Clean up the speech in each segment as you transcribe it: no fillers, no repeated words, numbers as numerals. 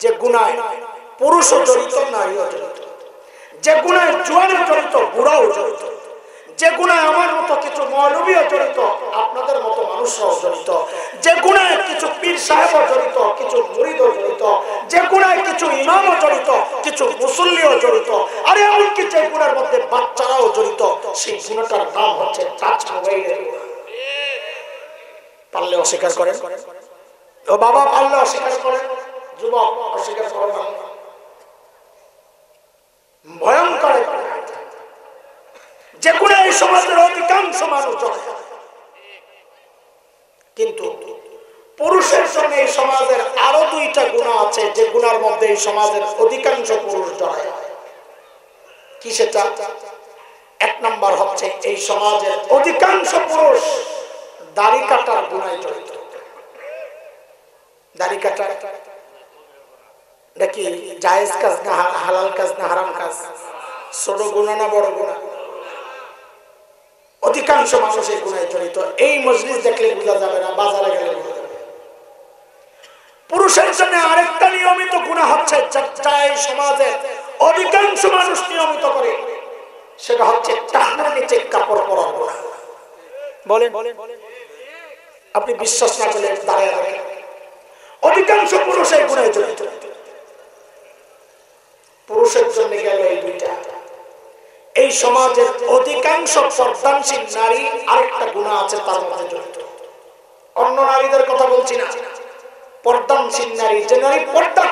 যে গুনায় পুরুষও জড়িত, নারীও জড়িত, যে গুনায় জোয়ানও জড়িত, বুড়াও জড়িত, যে গুনায় আমার মতো কিছু মৌলবীও জড়িত, আপনাদের মতো মানুষরাও জড়িত, যে গুনায় কিছু পীর সাহেবও জড়িত, কিছু মুরিদও জড়িত, যে গুনায় কিছু ইমামও জড়িত, কিছু মুসল্লিও জড়িত, আর এমনকি যে গুনার মধ্যে বাচ্চারাও জড়িত, সেই গুনাটার নাম হচ্ছে টাচ মোবাইলের গুনাহ। পারলে অস্বীকার করেন, ও বাবা পারলে অস্বীকার করেন, যুবক অস্বীকার করেন না। ভয়ঙ্কর যে গুণা এই সমাজের অধিকাংশ মানুষ জড়ায়, কিন্তু পুরুষের জন্য এই সমাজের আরো দুইটা গুণা আছে যে গুণার মধ্যে এই সমাজের অধিকাংশ পুরুষ জড়ায়। কি সেটা? এক নাম্বার হচ্ছে এই সমাজের অধিকাংশ পুরুষ দাড়ি কাটার গুনায় জড়িত। দাড়ি কাটা নাকি জায়েজ কাজ না হালাল কাজ না হারাম কাজ? ছোট গুনাহ না বড় গুনাহ? অধিকাংশ মানুষ এই গুনায় জড়িত। এই মজলিস দেখলে বোঝা যাবে না, বাজারে গেলে বোঝা যাবে। পুরুষের জন্য আরেকটা নিয়মিত গুনাহ হচ্ছে যা এই সমাজের অধিকাংশ মানুষ নিয়মিত করে, সেটা হচ্ছে টাকনার নিচে কাপড় পরার গুনাহ। বলেন, আপনি বিশ্বাস না করলে দাঁড়িয়ে রাখেন, অধিকাংশ পুরুষ এই গুনায় জড়িত। পুরুষের জন্য গেল এই দুইটা। এই সমাজের অধিকাংশ পর্দানশীল নারী আরেকটা গুনাহ আছে তার মধ্যে জড়িত। অন্য নারীদের কথা বলছি না, পর্দানশীল নারী, যে নারী পর্দা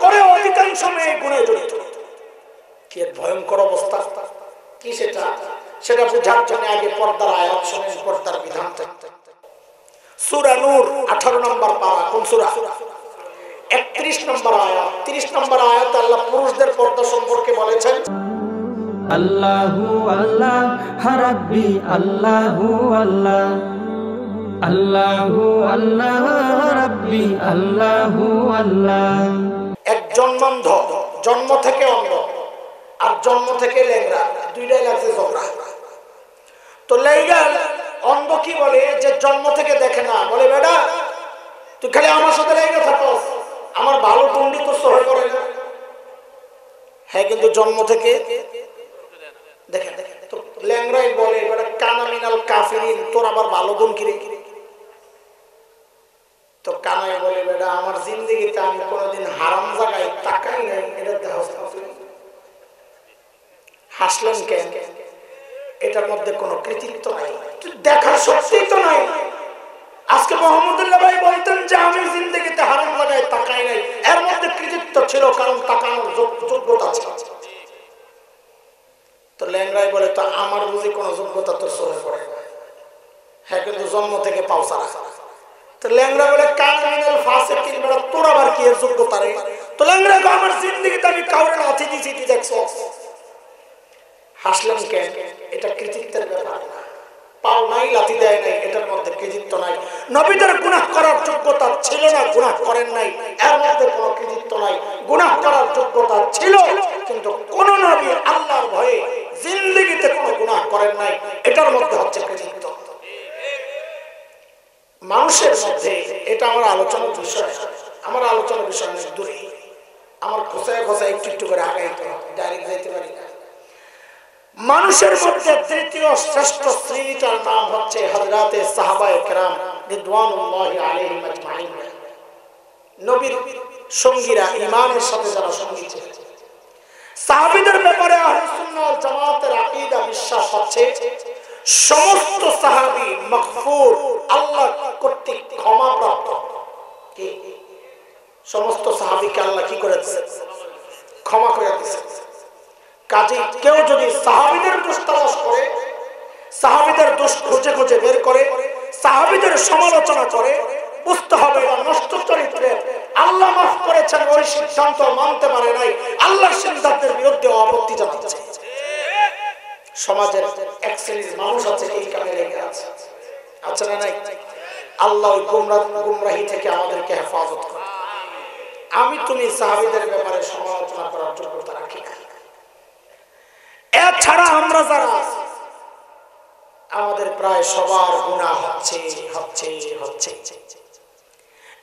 করে অধিকাংশ মেয়ে গুনাহে জড়িত। কি ভয়ঙ্কর অবস্থা! কি সেটা? সেটা বোঝার জন্য আগে পর্দার আয়াত শুনেন, পর্দার বিধান। সূরা নূর 18 নম্বর পারা। কোন সূরা? 31 নম্বর আয়াত। 30 নম্বর আয়াতে আল্লাহ পুরুষদের পর্দা সম্পর্কে বলেছেন, আল্লাহু আল্লাহ রাব্বি আল্লাহু আল্লাহ আল্লাহু আল্লাহ রাব্বি আল্লাহু আল্লাহ। এক জন্মান্ধ, জন্ম থেকে অন্ধ, আর জন্ম থেকে ল্যাংড়া, দুইটাই লাগছে ঝগড়া। তো ল্যাংড়া অন্ধ কি বলে? যে জন্ম থেকে দেখে না, বলে বেটা তুই খালি আমার সাথে লেগে থাকস, আমার ভালো টুন্ডি তো সহ্য করে না। হ্যাঁ, কিন্তু জন্ম থেকে দেখে। তো ল্যাংড়াই বলে বেটা কানা মিনাল কাফিরিন, তোর আবার ভালো গুণ কিরে? তো কানাই বলে বেটা আমার জিন্দেগিতে আমি কোনোদিন হারাম জায়গায় তাকাই নাই, এটা দেখাস। হাসলেন কেন? এটার মধ্যে কোনো কৃতিত্ব নাই, দেখার শক্তি তো নাই। আজকে মোহাম্মদুল্লাহ ভাই বলতেন যে আমি জিন্দেগিতে হারাম জায়গায় তাকাই নাই, এর মধ্যে কৃতিত্ব ছিল, কারণ তাকানোর যোগ্যতা ছিল। তো ল্যাংড়াই বলে তো আমার বুঝি কোনো যোগ্যতা তো সরে পড়ে না। হ্যাঁ, কিন্তু জন্ম থেকে পাওসা। তো ল্যাংড়া বলে কামিনাল ফাসিকিন, বলে তোর আবার কি এর যোগ্যতা রে? তো ল্যাংড়া বলে আমার জিন্দেগিতে আমি কাউরে লাথি দিছি, তুই দেখছ। হাসলেন কেন? এটা কৃতিত্বের ব্যাপার না। পাও নাই, লাথি দেয় নাই, এটার মধ্যে কৃতিত্ব নাই। নবীদের গুনাহ করার যোগ্যতা ছিল না, গুনাহ করেন নাই, এর মধ্যে কোনো কৃতিত্ব নাই। গুনাহ করার যোগ্যতা ছিল, কিন্তু কোন নবী আল্লাহর ভয়ে জিন্দেগিতে কোনো গুনাহ করেন নাই, এটার মধ্যে হচ্ছে কৃতিত্ব। মানুষের মধ্যে এটা আমার আলোচনার বিষয়। আমার আলোচনার বিষয় অনেক দূরে, আমার খোঁচায় খোঁচায় একটু একটু করে আগাইতে হবে, ডাইরেক্ট যাইতে পারি না। মানুষের মধ্যে তৃতীয় শ্রেষ্ঠ শ্রেণীটার নাম হচ্ছে হযরতে সাহাবায়ে কেরাম রিদওয়ানুল্লাহি আলাইহিম আজমাইন। নবীর সঙ্গীরা, ঈমানের সাথে যারা সঙ্গী ছিলেন। সাহাবীদের ব্যাপারে আহলে সুন্নাহ ওয়াল জামাতের আকীদা বিশ্বাস হচ্ছে সমস্ত সাহাবী মাগফুর, আল্লাহ কর্তৃক ক্ষমাপ্রাপ্ত। কি সমস্ত সাহাবীকে আল্লাহ কি করে দিয়েছেন? ক্ষমা করে দিয়েছেন। কাজে কেউ যদি সাহাবীদের দোষ তালাশ করে, সাহাবীদের দোষ খুঁজে খুঁজে বের করে, সাহাবীদের সমালোচনা করে, বুঝতে হবে এরা নষ্ট চরিত্রের। আল্লাহ মাফ করেছেন, ওই সিদ্ধান্ত মানতে পারে নাই, আল্লাহর সিদ্ধান্তের বিরুদ্ধে আপত্তি জানাচ্ছে। সমাজের এক শ্রেণীর মানুষ আছে এই কামে লেগে আছে, আছে না নাই? আল্লাহ ওই গুমরাহি থেকে আমাদেরকে হেফাজত করে। আমি তুমি সাহাবীদের ব্যাপারে সমালোচনা করার যোগ্যতা রাখি না। এছাড়া আমরা যারা আমাদের প্রায় সবার গুনাহ হচ্ছে।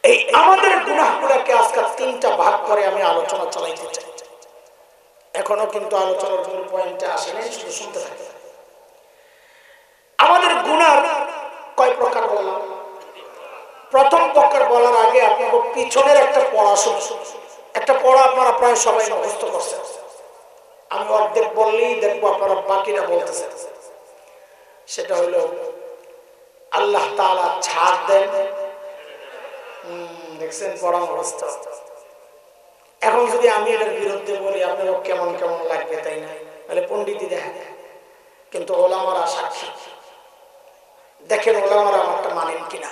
এই আমাদের গুনাহগুলোকে আজকে তিনটা আলোচনা চালাইতে চাই। এখনো কিন্তু আলোচনার মূল পয়েন্টে আসেনি, শুধু শুনতে থাকে। আমাদের গুনাহ কয় প্রকার বললাম? প্রথম প্রকার বলার আগে আপনাকে পিছনের একটা পড়া শুনুন। একটা পড়া আপনারা প্রায় সবাই মুখস্থ করছেন। আমি অর্ধেক বললেই দেখবো আপনারা বাকিটা বলতেছেন। সেটা হলো আল্লাহ তাআলা ছাড় দেন। দেখছেন পড়া মুখস্থ। এখন যদি আমি এটার বিরুদ্ধে বলি আপনার কেমন কেমন লাগবে, তাই না? তাহলে পণ্ডিতই দেখেন, কিন্তু ওলামারা সাক্ষী। দেখেন ওলামারা আমারটা মানেন কিনা।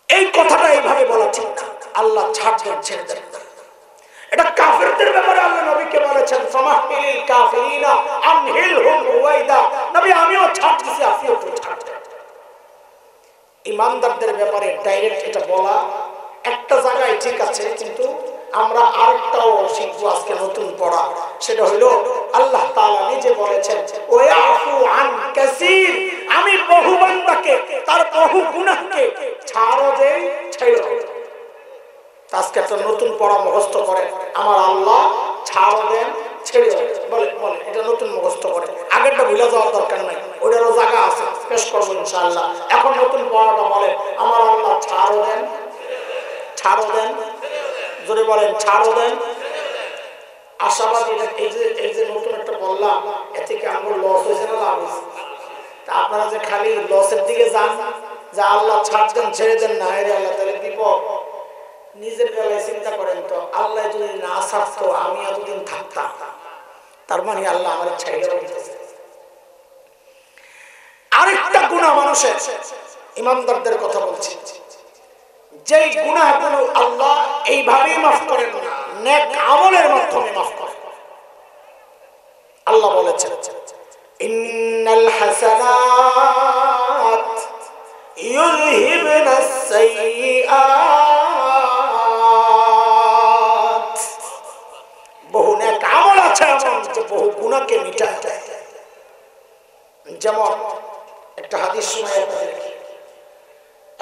এই কথাটা এইভাবে বলা ঠিক না। আল্লাহ ছাড় দেন, ছেড়ে দেন। এটা কাফেরদের ব্যাপারে আল্লাহ নবীকে বলেছেন, ফামাহমিলিল কাফিরিনা আমহিলহুম রুওয়াইদা। নবী আমিও ছাড় দিছি, আপনিও তো ছাড় দেন। ইমানদারদের ব্যাপারে ডাইরেক্ট এটা বলা একটা জায়গায় ঠিক আছে, কিন্তু আমরা আরেকটাও শিখবো আজকে নতুন পড়া। সেটা হলো আল্লাহ তাআলা নিজে বলেছেন, ওয়াফু আন কাসীর, আমি বহু বান্দাকে তার বহু গুনাহকে ছাড়ও দেই, ছেড়ে দেই। আজকে একটা নতুন পড়া মুখস্থ করে, আমার আল্লাহ ছাড়ও দেন, ছেড়ে দেন। বলে বলে এটা নতুন মুখস্থ করে, আগেরটা ভুলে যাওয়ার দরকার নাই, ওটারও জায়গা আছে, পেশ করবো ইনশাআল্লাহ। এখন নতুন পড়াটা বলে, আমার আল্লাহ ছাড়ও দেন, ছাড়ও দেন। জোরে বলেন, ছাড়ও দেন। আশাবাদী এই যে নতুন একটা বললাম, এ থেকে আমার লস হয়েছে না লাভ হয়েছে? তা আপনারা যে খালি লসের দিকে যান, যে আল্লাহ ছাড় দেন, ছেড়ে দেন না, এর আল্লাহ তাহলে বিপদ। নিজের বেলায় চিন্তা করেন তো, আল্লাহ যদি না ছাড়তো আমি এতদিন থাকতাম, তার মানে আল্লাহ আমার ছেড়ে দিতেছে। আরেকটা গুনাহ মানুষের, ইমানদারদের কথা বলছি, যেই গুনাহগুলো আল্লাহ এইভাবেই মাফ করেন না, নেক আমলের মাধ্যমে মাফ করেন। আল্লাহ বলেছেন, ইন্নাল হাসানাত ইউযহিবনাস সাইয়্যাত। বহু নেক আমল আছে এমন যে বহু গুনাহকে মিটায় দেয়। যেমন একটা হাদিস শোনাই আপনাদেরকে।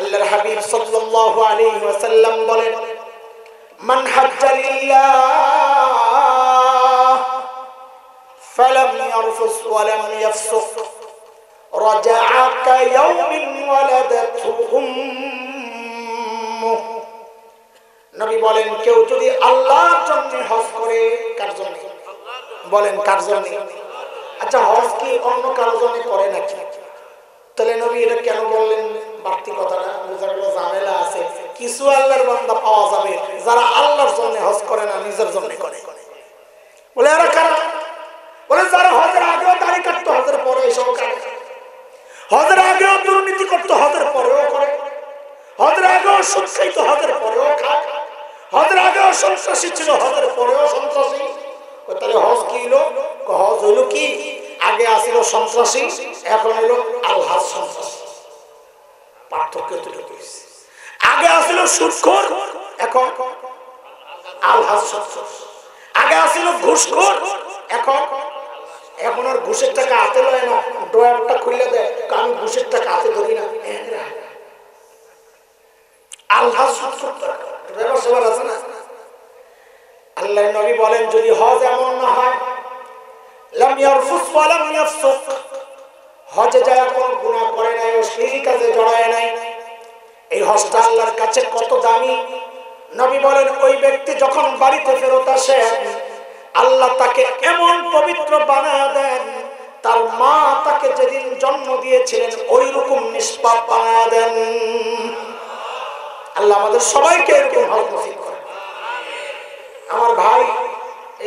আল্লাহর হাবিব সাল্লাল্লাহু আলাইহি ওয়াসাল্লাম বলেন, মান হাজ্জা লিল্লাহ ফালাম ইয়ারফুস ওয়া লাম ইয়াফসুক রাজাআ কায়াউমিন ওয়ালাদাতহু উম্মুহু। নবী বলেন, কেউ যদি আল্লাহর জন্য হজ করে, কার জন্য বলেন, কার জন্য? আচ্ছা, হজ কি অন্য কারোর জন্য করে নাকি? তাহলে নবী এটা কেন বললেন? বাড়তি কথাটা বোঝা গেল ঝামেলা আছে। কিছু আল্লাহর বান্দা পাওয়া যাবে যারা আল্লাহর জন্য হজ করে না, নিজের জন্য করে। বলে এরা কারা? বলে যারা হজের আগেও দাড়ি কাটতো, হজের পরে এসব করে। হজের আগেও দুর্নীতি করতো, হজের পরেও করে। হজের আগেও সুদ খাইতো, হজের পরেও খায়। হজের আগেও সন্ত্রাসী ছিল, হজের পরেও সন্ত্রাসী। তাহলে হজ কি হলো? হজ হইল কি? আগে আসিল সন্ত্রাসী, এখন হলো আল্লাহ সন্ত্রাসী। পার্থক্য এতটুকু। আগে আসিল সুদখোর, এখন আল্লাহ সন্ত্রাসী। আগে আসিল ঘুষখোর, এখন আর ঘুষের টাকা হাতে লয় না, ড্রয়ারটা খুলে দেয়, আমি ঘুষের টাকা হাতে ধরি না। আল্লাহ ব্যবসা আছে না। আল্লাহ নবী বলেন, যদি হজ এমন না হয়, লাম ইয়ারফুস ওয়া লাম ইয়াফসুক, হজে যায় কোন গুনাহ করে নাই, অশ্লীল কাজে জড়ায় নাই, এই হজটা আল্লাহর কাছে কত দামি। নবী বলেন, ওই ব্যক্তি যখন বাড়িতে ফেরত আসে, আল্লাহ তাকে এমন পবিত্র বানায় দেন, তার মা তাকে যেদিন জন্ম দিয়েছিলেন ওই রকম নিষ্পাপ বানায় দেন। আল্লাহ আমাদের সবাইকে এরকম হজ নসিব করেন। আমার ভাই,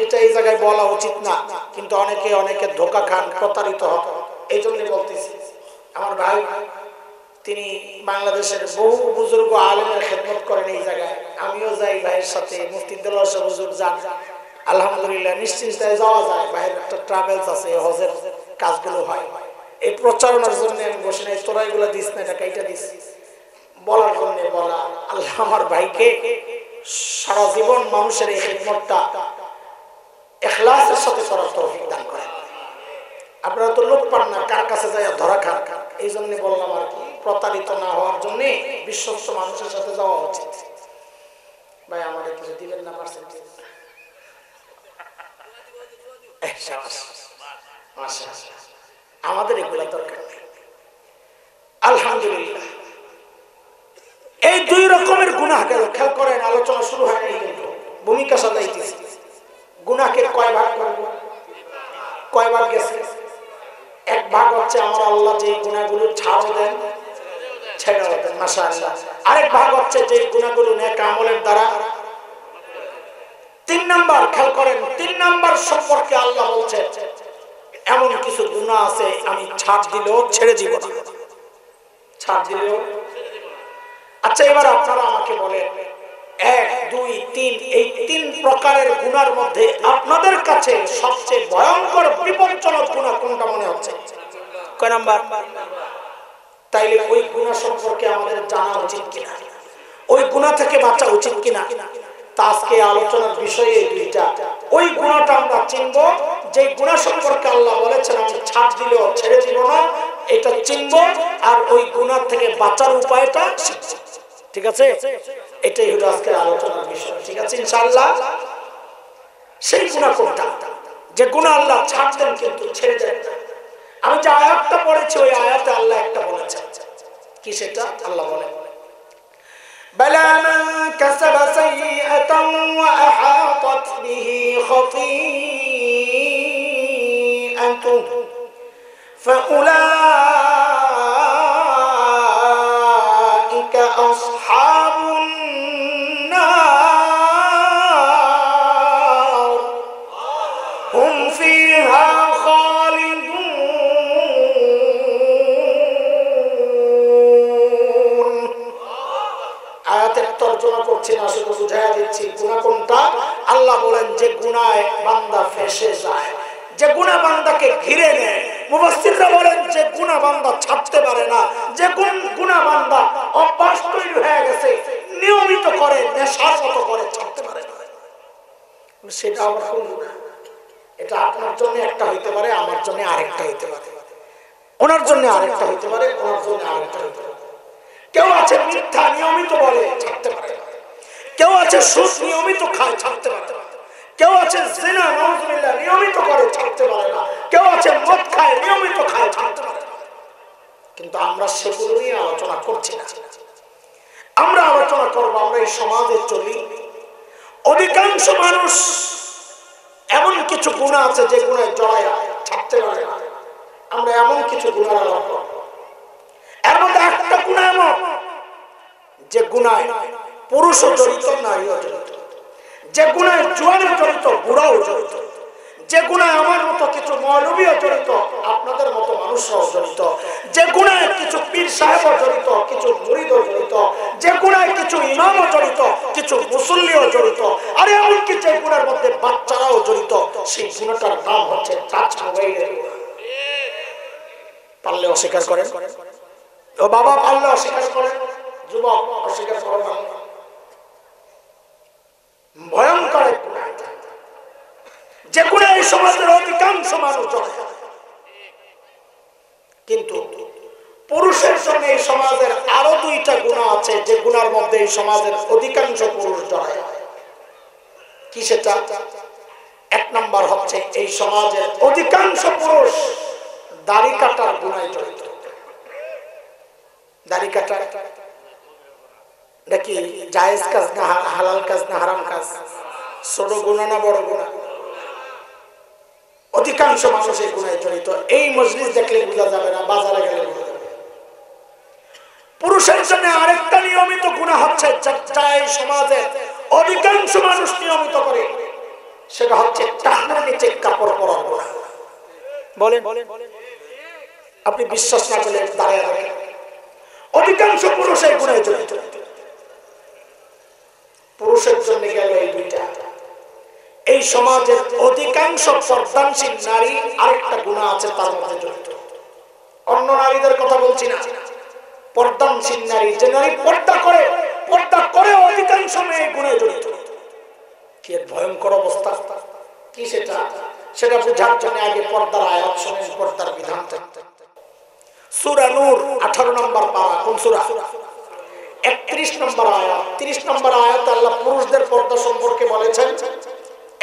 এটা এই জায়গায় বলা উচিত না, কিন্তু অনেকে ধোঁকা খান, প্রতারিত হন, এই জন্য বলতেছি। আমার ভাই, তিনি বাংলাদেশের বহু বুজুর্গ আলেমের খেদমত করেন এই জায়গায়। আমিও যাই ভাইয়ের সাথে, মুফতি দেলোয়ার সাহেব হুজুর যান। আলহামদুলিল্লাহ নিশ্চিন্তায় যাওয়া যায়। বাইরে একটা ট্রাভেলস আছে, হজের কাজগুলো হয়। এই প্রচারণার জন্য আমি বসে নাই, তোরা এগুলো দিস না, এটা কাইটা দিস বলার জন্য বলা। আল্লাহ আমার ভাইকে সারা জীবন মানুষের এই খেদমতটা ইখলাসের সাথে করার তৌফিক দান করেন। আপনারা তো লোক পান না, কার কাছে যায় ধরা খান। এই জন্য বললাম আর কি, প্রতারিত না হওয়ার জন্য বিশ্বস্ত মানুষের সাথে যাওয়া উচিত। ভাই আমাদের কিছু দিবেন না পার্সেন্টেজ? আমাদের এগুলো দরকার নেই। আলহামদুলিল্লাহ, এই দুই রকমের গুনাহ গেল। খেয়াল করেন, আলোচনা শুরু হয়নি কিন্তু ভূমিকা সাজাইতেছি। গুনাহকে কয় ভাগ করব? কয় ভাগ গেছে? এক ভাগ হচ্ছে আমার আল্লাহ যে গুনাহগুলো ছাড় দেন, ছেড়ে দেন, মাশাআল্লাহ। আরেক ভাগ হচ্ছে যে গুনাহগুলো নেক আমলের দ্বারা। তিন নাম্বার, খেয়াল করেন, তিন নাম্বার সম্পর্কে আল্লাহ বলছেন এমন কিছু গুনাহ আছে আমি ছাড় দিলেও ছেড়ে দিব না, ছাড় দিলেও। আচ্ছা, এবার আপনারা আমাকে বলেন, এক, দুই, তিন, এই তিন প্রকারের গুনার মধ্যে আপনাদের কাছে সবচেয়ে ভয়ঙ্কর বিপজ্জনক গুনাহ কোনটা মনে হচ্ছে? কয় নাম্বার? তাইলে ওই গুনাহ সম্পর্কে আমাদের জানা উচিত কিনা, ওই গুনাহ থেকে বাঁচা উচিত কিনা, তা আজকে আলোচনার বিষয়ে দুইটা। ওই গুনাহটা আমরা চিনব, যে গুনাহ সম্পর্কে আল্লাহ বলেছেন আমি ছাড় দিলেও ছেড়ে দিব না, এটা চিনব, আর ওই গুনাহ থেকে বাঁচার উপায়টা শিখব। ঠিক আছে? এটাই হলো আজকের আলোচনার বিষয়। ঠিক আছে ইনশাআল্লাহ? সেই গুনাহ কোনটা যে গুনাহ আল্লাহ ছাড় দেন কিন্তু ছেড়ে দেন না? আমি যে আয়াতটা পড়েছি ওই আয়াতে আল্লাহ একটা বলেছেন। কি সেটা? আল্লাহ বলেন, بلى من كسب سيئة وأحاطت به خطيئته فأولئك أصحاب النار هم فيها خالدون। আয়াতের তর্জমা করছি না, শুধু বুঝাইয়া দিচ্ছি গুনাহ কোনটা। আল্লাহ বলেন যে গুনাহে বান্দা ফেঁসে যায়, যে গুনাহ বান্দাকে ঘিরে নেয়। মুফাসসিররা বলেন যে গুনাহ বান্দা ছাড়তে পারে না, যে গুনাহ বান্দা অভ্যাস তৈরি হয়ে গেছে, নিয়মিত করে, নেশার মতো করে, ছাড়তে পারে না। সেটা আবার কোন গুনাহ? এটা আপনার জন্য একটা হইতে পারে, আমার জন্য আরেকটা হইতে পারে, ওনার জন্য আরেকটা হইতে পারে, ওনার জন্য আরেকটা হইতে পারে। কেউ আছে মিথ্যা নিয়মিত বলে, ছাড়তে পারে না। কেউ আছে সুদ নিয়মিত খায়, ছাড়তে পারে না। কেউ আছে জিনা নাউজুবিল্লাহ নিয়মিত করে, ছাড়তে পারে না। কেউ আছে মদ খায়, নিয়মিত খায়, ছাড়তে পারে না। কিন্তু আমরা সেগুলো নিয়ে আলোচনা করছি না। আমরা আলোচনা করব, আমরা এই সমাজে চলি, অধিকাংশ মানুষ এমন কিছু গুনাহ আছে যে গুনাহে জড়ায় ছাড়তে পারে না। আমরা এমন কিছু গুনাহ আলোচনা করব। এর মধ্যে একটা গুনাহ এমন যে গুনাহে পুরুষও জড়িত, নারীও জড়িত, যে গুনাহে জোয়ানও জড়িত, বুড়াও জড়িত, যে গুনাহে আমার মতো কিছু মৌলবীও জড়িত, আপনাদের মতো মানুষরাও জড়িত, যে গুনাহে কিছু পীর সাহেবও জড়িত, কিছু মুরিদও জড়িত, যে গুনাহে কিছু ইমামও জড়িত, কিছু মুসল্লিও জড়িত, আর এমনকি যে গুনাহের মধ্যে বাচ্চারাও জড়িত। সেই গুনাহটার নাম হচ্ছে টাচ মোবাইলের গুনাহ। পারলে অস্বীকার করেন, ও বাবা পারলে অস্বীকার করেন, যুবক অস্বীকার করেন না। ভয়ঙ্কর এক গুনাহ, যে গুনাহ এই সমাজের অধিকাংশ মানুষ জড়ায়। কিন্তু পুরুষের জন্য এই সমাজের আরো দুইটা গুনাহ আছে, যে গুনার মধ্যে এই সমাজের অধিকাংশ পুরুষ জড়ায়। কি সেটা? এক নাম্বার হচ্ছে এই সমাজের অধিকাংশ পুরুষ দাড়ি কাটার গুনাহে জড়িত। দাড়ি কাটা নাকি জায়েজ কাজ না হালাল কাজ না হারাম কাজ? ছোট গুনাহ না বড় গুনাহ? অধিকাংশ মানুষ এই গুনাহে জড়িত। এই মজলিস দেখলে বোঝা যাবে না, বাজারে গেলে বোঝা যাবে। পুরুষের জন্য আরেকটা নিয়মিত গুনাহ হচ্ছে যা এই সমাজে অধিকাংশ মানুষ নিয়মিত করে, সেটা হচ্ছে টাকনোর নিচে কাপড় পরার গুনাহ। বলেন, আপনি বিশ্বাস না করলে দাঁড়িয়ে রাখেন, অধিকাংশ পুরুষ এই গুনাহে জড়িত। পুরুষের জন্য গেল এই দুইটা। এই সমাজের অধিকাংশ পর্দানশীল নারী আরেকটা গুনাহ আছে তার মধ্যে জড়িত। অন্য নারীদের কথা বলছি না, পর্দানশীল নারী, যে নারী পর্দা করে অধিকাংশ মেয়ে গুনাহে জড়িত। কি ভয়ঙ্কর অবস্থা! কি সেটা? সেটা বোঝার জন্য আগে পর্দার আয়াত শুনেন, পর্দার বিধান। সূরা নূর 18 নম্বর পারা। কোন সূরা? 31 নম্বর আয়াত, 30 নম্বর আয়াতে আল্লাহ পুরুষদের পর্দা সম্পর্কে বলেছেন,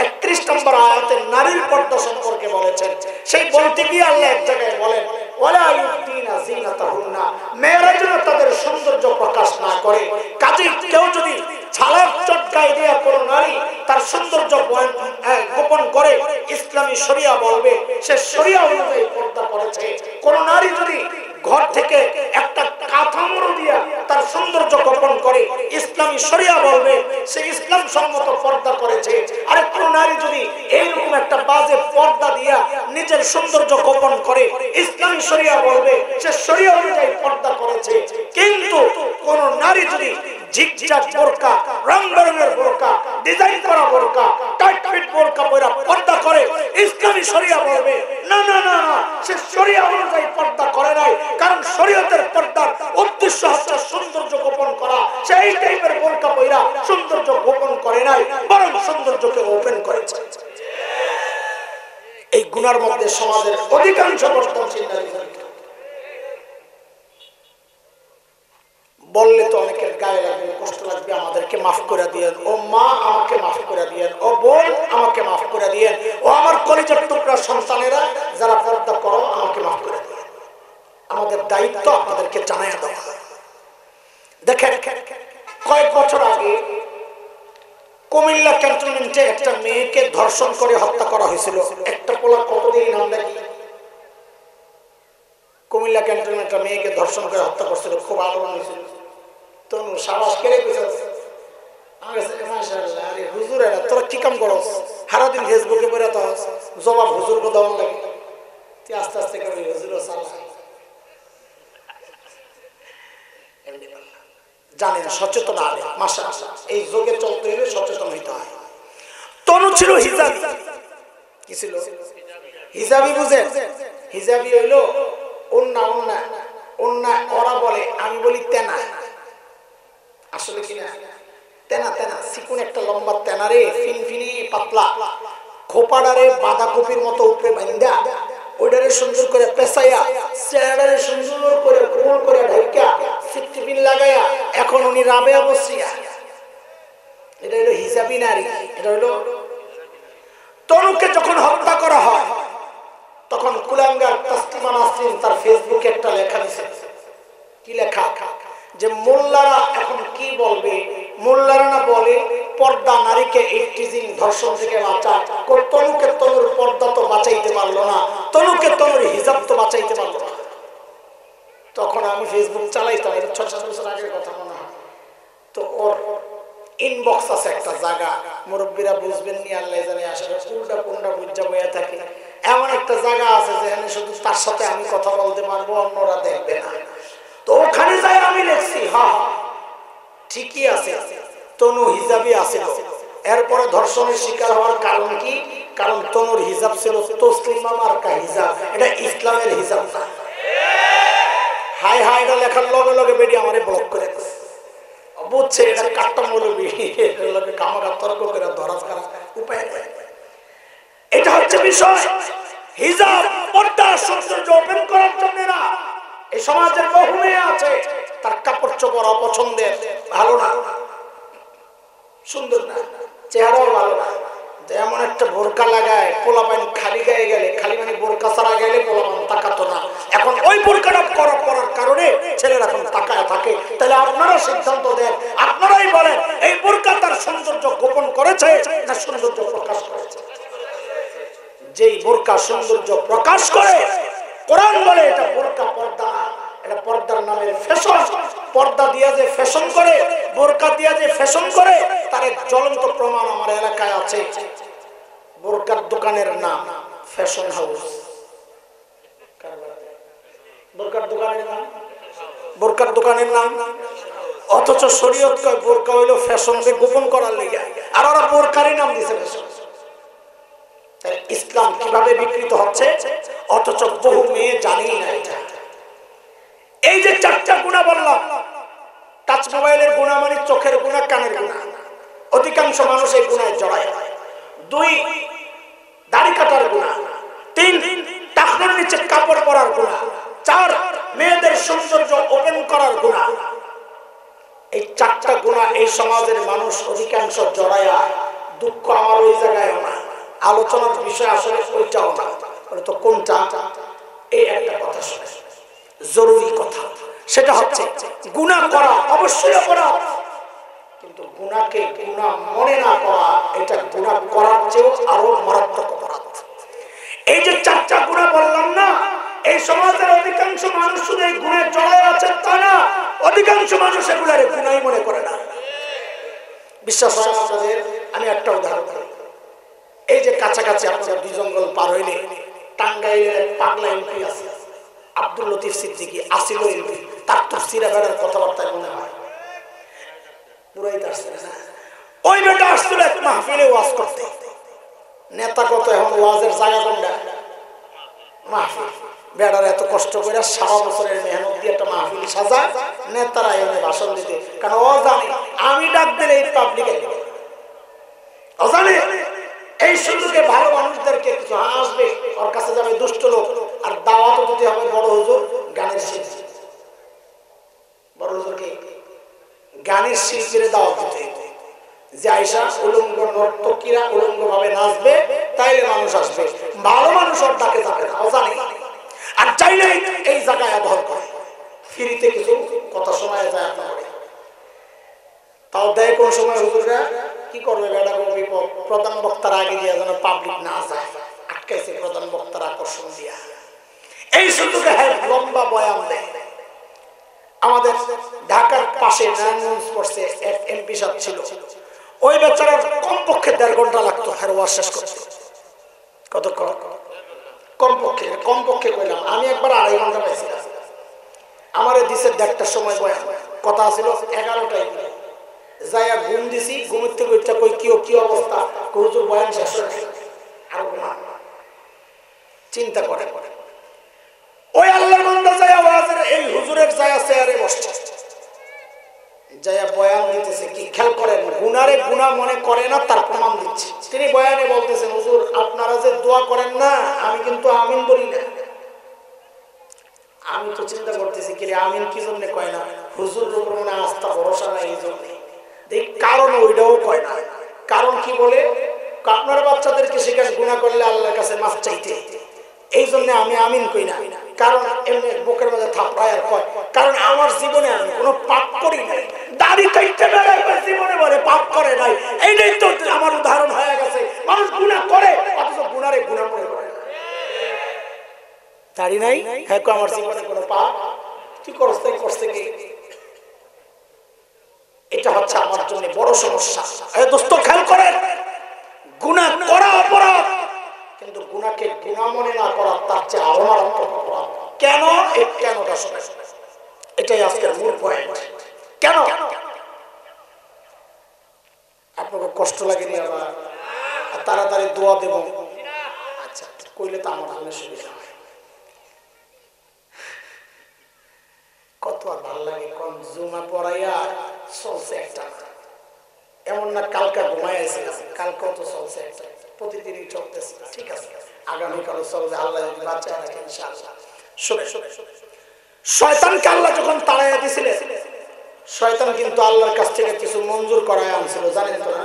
31 নম্বর আয়াতে নারীর পর্দা সম্পর্কে বলেছেন। সেই বলতে গিয়ে আল্লাহ এক জায়গায় বলেন ওয়ালা ইউদিনা জিনাতাহুন্না, মেয়েরা যেন তাদের সৌন্দর্য প্রকাশ না করে। কাজেই কেউ যদি ছালার চট গায়ে দিয়ে কোনো নারী তার সৌন্দর্য গোপন করে, ইসলামী শরিয়া বলবে সে শরিয়া অনুযায়ী পর্দা করেছে। কোন নারী যদি ঘর থেকে একটা কাঠামো দিয়া তার সৌন্দর্য গোপন করে, ইসলামী শরিয়া বলবে সে ইসলাম সম্মত পর্দা করেছে। আর কোন নারী যদি এইরকম একটা বাজে পর্দা দিয়া নিজের সৌন্দর্য গোপন করে, ইসলামী শরিয়া বলবে সে শরিয়া অনুযায়ী পর্দা করেছে। কিন্তু কোন নারী যদি ঝিকঝাক বোরকা, রং বেরঙের বোরকা, ডিজাইন করা বোরকা, টাইট ফিট বোরকা পরা পর্দা করে, ইসলামী শরিয়া বলবে না না না না, সে শরিয়া অনুযায়ী পর্দা করে নাই। কারণ শরীয়তের পর্দার উদ্দেশ্য হচ্ছে সৌন্দর্য গোপন করা। সে এই টাইপের বোরকা পরা সৌন্দর্য গোপন করে নাই, বরং সৌন্দর্যকে ওপেন করেছে। এই গুনার মধ্যে সমাজের অধিকাংশ বর্তমানশীল নারী জড়িত। বললে তো অনেকের গায়ে লাগবে, কষ্ট লাগবে, আমাদেরকে মাফ করে দিয়েন। ও মা আমাকে মাফ করে দিয়েন, ও বোন আমাকে মাফ করে দিয়েন, ও আমার কলিজার টুকরা সন্তানেরা যারা পর্দা করো আমাকে মাফ করে দিয়েন। আমাদের দায়িত্ব আপনাদেরকে জানাইয়া দেওয়া। দেখেন কয়েক বছর আগে কুমিল্লা ক্যান্টনমেন্টে একটা মেয়েকে ধর্ষণ করে হত্যা করা হয়েছিল। একটা পোলা কতদিন নাম দেখি কুমিল্লা ক্যান্টনমেন্টে মেয়েকে ধর্ষণ করে হত্যা করছিল, খুব আলোড়ন হয়েছিল। তনু সাবাস কেড়ে গেছে। আরে হুজুর তোরা কি কাম করো, সারাদিন ফেসবুকে পড়ে তো জবাব হুজুর को দেওয়ার লাগে। তুই আস্তে আস্তে করে হুজুরও চালা জানেন, সচেতন আলে মাশাআল্লাহ। এই যুগে চলতে হলে সচেতন হইতে হয়। তনু ছিল হিজাবি। কি ছিল? হিজাবি। বুঝেন হিজাবি হইলো ওন্না ওন্না ওন্না, ওরা বলে, আমি বলি তেনা। আসলে কিনা তেনা তেনা, চিকুন একটা লম্বা তেনারে ফিনফিনি পাতলা খোপাডারে বাঁধাকপির মতো উপরে বান্ধা, ওইটারে সুন্দর করে পেঁচাইয়া, চেহারারে সুন্দর করে গোল করে ঢাইকা, সিট্টিপিন লাগাইয়া, এখন উনি রাবেয়া বসিয়া। এটা হলো হিজাবি নারী। এটা হলো তনুকে যখন হত্যা করা হয় তখন কুলাঙ্গার তাসলিমা নাসরিন তার ফেসবুকে একটা লেখা দিয়েছে। কি লেখা? যে মোল্লারা এখন কি বলবে, মোল্লারা না বলে পর্দা নারীকে ইফতিজিং ধর্ষণ থেকে বাঁচায়, তনুকে তনুর পর্দা তো বাঁচাইতে পারলো না, তনুকে তনুর হিজাব তো বাঁচাইতে পারলো না। তখন আমি ফেসবুক চালাইতাম, এটা 6-7 বছর আগের কথা মনে হয়। তো ওর ইনবক্স আছে একটা জায়গা, মুরব্বীরা বুঝবেন নি, আল্লাহ জানে, আসলে কোনটা কোনটা বুঝা বইয়া থাকে। এমন একটা জায়গা আছে যেখানে শুধু তার সাথে আমি কথা বলতে পারবো, অন্যরা দেখবে না। তো ওখানে যাই আমি লিখছি, হ্যাঁ ঠিকই আছে, তনু হিজাবি আছে। এরপরে ধর্ষণের শিকার হওয়ার কারণ কি? কারণ তনুর হিজাব ছিল তসলিমা মার্কা হিজাব, এটা ইসলামের হিজাব না। হাই হাই এটা লেখার লগে লগে বেরিয়ে আমারে ব্লক করে বুঝছে এটা কাট্টা মৌলবি, এটার লগে কামাকা তর্ক করে ধরা ছাড়া উপায় নেই। এটা হচ্ছে বিষয়। হিজাব পর্দা সৌন্দর্য ওপেন করার জন্য না। এই সমাজের বহু মেয়ে আছে তার কাপড় চোপড় অপছন্দের, ভালো না, সুন্দর না, চেহারাও ভালো না, এমন একটা বোরকা লাগায় পোলাপান খালি গায়ে গেলে, খালি মানে বোরকা ছাড়া গেলে পোলাপান তাকাতো না। এখন ওই বোরকাটা পরার কারণে ছেলেরা এখন তাকায় থাকে। তাহলে আপনারা সিদ্ধান্ত দেন, আপনারাই বলেন এই বোরকা তার সৌন্দর্য গোপন করেছে না সৌন্দর্য প্রকাশ করেছে? যেই বোরকা সৌন্দর্য প্রকাশ করে, কোরআন বলে এটা বোরকা পর্দা, এটা পর্দার নামের ফ্যাশন। পর্দা দিয়া যে ফ্যাশন করে, বোরকা দিয়া যে ফ্যাশন করে, তার এক জ্বলন্ত প্রমাণ আমার এলাকায় আছে। বোরকার দোকানের নাম ফ্যাশন হাউস। বোরকার দোকানের নাম, বোরকার দোকানের নাম, অথচ শরীয়ত কয় বোরকা হইলো ফ্যাশনকে গোপন করার লেগে, আর ওরা বোরকারই নাম দিয়েছে ফ্যাশন। ইসলাম কিভাবে বিকৃত হচ্ছে, অথচ বহু মেয়ে জানেই না এটা। এই যে 4টা গুনাহ বললাম, টাচ মোবাইলের গুনাহ মানে চোখের গুনাহ, কানের গুনাহ, অধিকাংশ মানুষ এই গুনাহে জড়ায়। 2 দাড়ি কাটার গুনাহ, 3 টাকনোর নিচে কাপড় পরার গুনাহ, 4 মেয়েদের সৌন্দর্য ওপেন করার গুনাহ। এই চারটা গুনাহ এই সমাজের মানুষ অধিকাংশ জড়ায়া, দুঃখ আমার ওই জায়গায় না, আলোচনার বিষয় আসলে ওইটাও না, তো কোনটা? এই একটা কথা শুনে জরুরি কথা, সেটা হচ্ছে গুনাহ করা অবশ্যই অপরাধ, কিন্তু গুনাহকে গুনাহ মনে না করা এটা গুনাহ করার চেয়েও আরো মারাত্মক অপরাধ। এই যে চারটা গুনাহ বললাম না, এই সমাজের অধিকাংশ মানুষ শুধু এই গুনাহে জড়ায় আছে তা না, অধিকাংশ মানুষ এগুলার গুনাহই মনে করে না। বিশ্বাস হয় না আপনাদের? আমি একটা উদাহরণ দিই। এই যে কাছাকাছি আপনারা দুই জঙ্গল পার হইলে টাঙ্গাইলের পাগলা এমপি আছে আব্দুল লতিফ সিদ্দিকী, আসিল এমপি, তার তো সিরা বেড়ার কথাবার্তায় মনে হয় পুরাই তার না। ওই বেটা আসছিল এক মাহফিলে ওয়াজ করতে, নেতা কত এখন ওয়াজের জায়গা কোনটা? মাহফিল। বেড়ার এত কষ্ট করে সারা বছরের মেহনত দিয়ে একটা মাহফিল সাজায়, নেতারা এখানে ভাষণ দিতে, কারণ ও জানে আমি ডাক দিলে এই পাবলিক ও জানে এই সুযোগে ভালো মানুষদেরকে কিছু আসবে, ওর কাছে যাবে দুষ্ট লোক, আর দাওয়াতও দিতে হবে বড় হুজুর গানের শিল্পী। বড় হুজুরকে গানের শিল্পীরা দাওয়াত দিতে হবে, যে আয়সা উলঙ্গ নর্তকীরা উলঙ্গ ভাবে নাচবে, তাইলে মানুষ আসবে, ভালো মানুষ ওর ডাকে যাবে না, ও জানে। আর চাইলে এই জায়গায় আদর করে ফ্রিতে কিছু কথা শোনা যায় আপনাকে, তাও দেয় কোন সময় হুজুররা কি করবে? বেটা বিপদ, প্রধান বক্তার আগে দিয়ে যেন পাবলিক না যায়, আটকাইছে প্রধান বক্তার আকর্ষণ দিয়া। এই সুযোগে লম্বা বয়ান দেয়। আমাদের ঢাকার পাশে নারায়ণগঞ্জ পড়ছে এক এমপি সাহেব ছিল, ওই বেচারার কমপক্ষে 1.5 ঘন্টা লাগতো হের ওয়াজ শেষ করতে। কতক্ষণ? কমপক্ষে কইলাম আমি একবার 2.5 ঘন্টা পাইছিলাম। আমারে দিছে 1:30টার সময় বয়ান, কথা ছিল 11টায়। যাইয়া ঘুম দিছি, ঘুমের থেকে উঠতে কই কি অবস্থা, হুজুর বয়ান শেষ হয়ে আর চিন্তা করে ওই আল্লাহর বান্দা যাইয়া ওয়াজের এই হুজুরের যাইয়া চেয়ারে বসছে, যাইয়া বয়ান দিতেছে। কি খেয়াল করেন, গুনারে গুনাহ মনে করে না, তার প্রমাণ দিচ্ছে। তিনি বয়ানে বলতেছেন, হুজুর আপনারা যে দোয়া করেন না, আমি কিন্তু আমিন বলি না। আমি তো চিন্তা করতেছি কি রে, আমিন কি জন্য কয় না? হুজুরের উপর মনে আস্থা ভরসা নাই এই জন্য। দেখ কারণ ওইটাও কয় না। কারণ কি বলে, আপনার বাচ্চাদেরকে সেখানে গুনাহ করলে আল্লাহর কাছে মাফ চাইতে, এই জন্য আমি আমিন কই না। কারণ এমনি বুকের মধ্যে থাপড়ায় আর কয়, কারণ আমার জীবনে আমি কোনো পাপ করি নাই, দাড়ি কাটতে বেড়াই জীবনে বলে পাপ করে নাই। এইটাই তো আমার উদাহরণ হয়ে গেছে। মানুষ গুনাহ করে অথচ গুনারে গুনাহ মনে করে, দাড়ি নাই, হ্যাঁ আমার জীবনে কোনো পাপ কি করছে কি? এটা হচ্ছে আমার জন্য বড় সমস্যা। এই দোস্ত খেয়াল করেন, গুনাহ করা অপরাধ, কিন্তু গুনাহকে গুনাহ মনে না করা তার চেয়ে আরো মারাত্মক অপরাধ। কেন? এই কেনটা শুনে, এটাই আজকের মূল পয়েন্ট। কেন আপনাকে কষ্ট লাগেনি? আবার তাড়াতাড়ি দোয়া দেব, আচ্ছা কইলে তো আমার জন্য সুবিধা হয়। কত আর ভালো লাগে কোন জুমা পড়াইয়া চলছে একটা, এমন না কালকে ঘুমাই আসছিলাম, কালকেও তো চলছে একটা, প্রতিদিনই চলতেছে। ঠিক আছে, আগামীকালও চলবে, আল্লাহ যদি বাঁচায় রাখে ইনশাআল্লাহ। শয়তানকে আল্লাহ যখন তাড়াইয়া দিয়েছিলেন, শয়তান কিন্তু আল্লাহর কাছ থেকে কিছু মঞ্জুর করায় আনছিল, জানেন তো না?